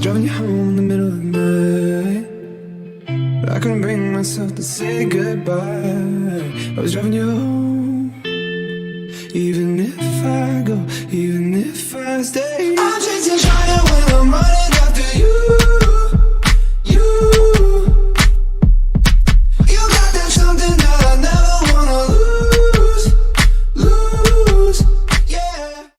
was driving you home in the middle of the night, but I couldn't bring myself to say goodbye. I was driving you home, even if I go, even if I stay. I'm chasing higher when I'm running